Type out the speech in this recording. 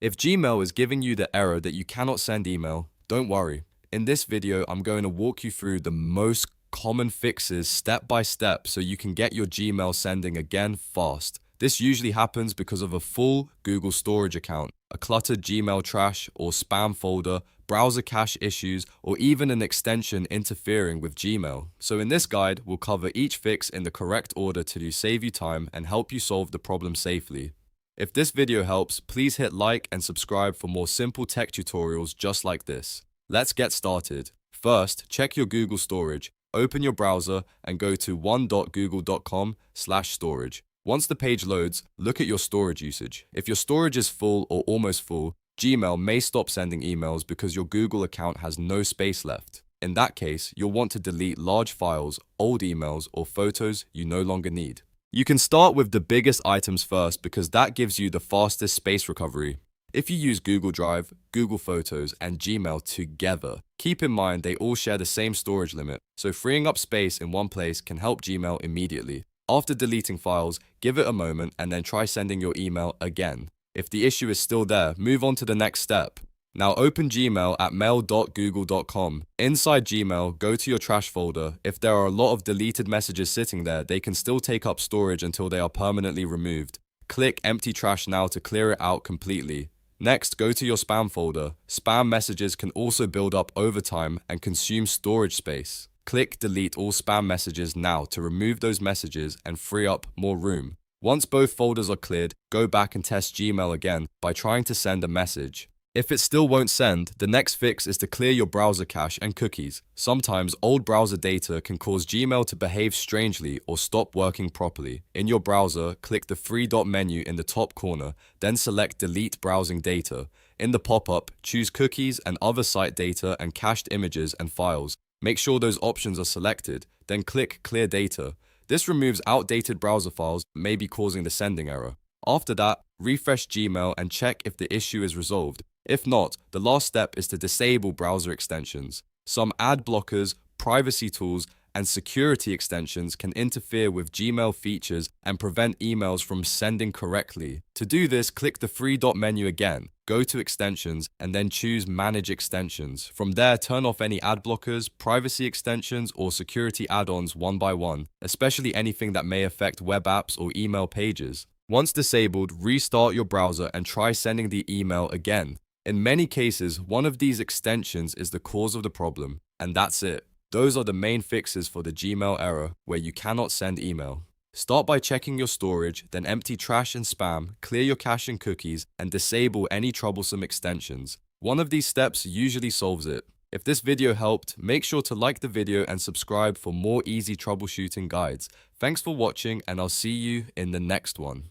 If Gmail is giving you the error that you cannot send email, don't worry. In this video, I'm going to walk you through the most common fixes step by step so you can get your Gmail sending again fast. This usually happens because of a full Google storage account, a cluttered Gmail trash or spam folder, browser cache issues, or even an extension interfering with Gmail. So in this guide, we'll cover each fix in the correct order to save you time and help you solve the problem safely. If this video helps, please hit like and subscribe for more simple tech tutorials just like this. Let's get started. First, check your Google storage. Open your browser and go to one.google.com/storage. Once the page loads, look at your storage usage. If your storage is full or almost full, Gmail may stop sending emails because your Google account has no space left. In that case, you'll want to delete large files, old emails, or photos you no longer need. You can start with the biggest items first because that gives you the fastest space recovery. If you use Google Drive, Google Photos, and Gmail together, keep in mind they all share the same storage limit, so freeing up space in one place can help Gmail immediately. After deleting files, give it a moment and then try sending your email again. If the issue is still there, move on to the next step. Now open Gmail at mail.google.com. Inside Gmail, go to your trash folder. If there are a lot of deleted messages sitting there, they can still take up storage until they are permanently removed. Click Empty Trash now to clear it out completely. Next, go to your spam folder. Spam messages can also build up over time and consume storage space. Click Delete all spam messages now to remove those messages and free up more room. Once both folders are cleared, go back and test Gmail again by trying to send a message. If it still won't send, the next fix is to clear your browser cache and cookies. Sometimes old browser data can cause Gmail to behave strangely or stop working properly. In your browser, click the three-dot menu in the top corner, then select Delete Browsing Data. In the pop-up, choose Cookies and other site data and cached images and files. Make sure those options are selected, then click Clear Data. This removes outdated browser files that may be causing the sending error. After that, refresh Gmail and check if the issue is resolved. If not, the last step is to disable browser extensions. Some ad blockers, privacy tools, and security extensions can interfere with Gmail features and prevent emails from sending correctly. To do this, click the three-dot menu again, go to Extensions, and then choose Manage Extensions. From there, turn off any ad blockers, privacy extensions, or security add-ons one by one, especially anything that may affect web apps or email pages. Once disabled, restart your browser and try sending the email again. In many cases, one of these extensions is the cause of the problem, and that's it. Those are the main fixes for the Gmail error where you cannot send email. Start by checking your storage, then empty trash and spam, clear your cache and cookies, and disable any troublesome extensions. One of these steps usually solves it. If this video helped, make sure to like the video and subscribe for more easy troubleshooting guides. Thanks for watching, and I'll see you in the next one.